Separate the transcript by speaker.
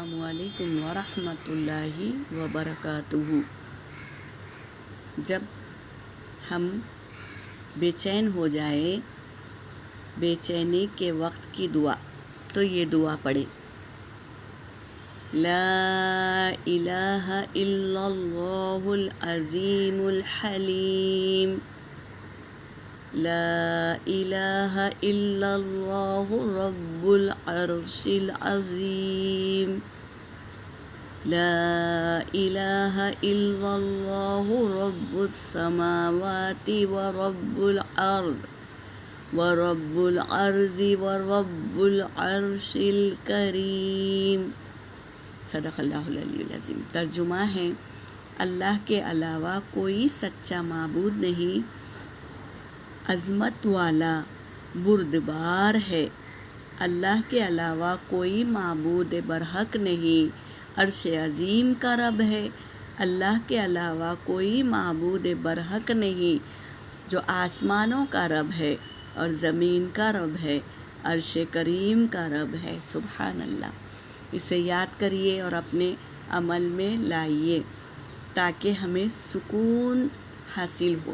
Speaker 1: السلام علیکم ورحمۃ اللہ وبرکاتہ۔ جب ہم بے چین ہو جائیں، بے چینی کے وقت کی دعا، تو یہ دعا پڑھیں: لا الہ الا اللہ العظیم الحلیم، لا الہ الا اللہ رب العرش العظیم، لا الہ الا اللہ رب السماوات ورب الارض ورب الارض ورب العرش الکریم۔ صدق اللہ العلی العظیم۔ ترجمہ ہے: اللہ کے علاوہ کوئی سچا معبود نہیں، عظمت والا بردبار ہے۔ اللہ کے علاوہ کوئی معبود برحق نہیں، عرش عظیم کا رب ہے۔ اللہ کے علاوہ کوئی معبود برحق نہیں، جو آسمانوں کا رب ہے اور زمین کا رب ہے، عرش کریم کا رب ہے۔ سبحان اللہ۔ اسے یاد کریے اور اپنے عمل میں لائیے تاکہ ہمیں سکون حاصل ہو۔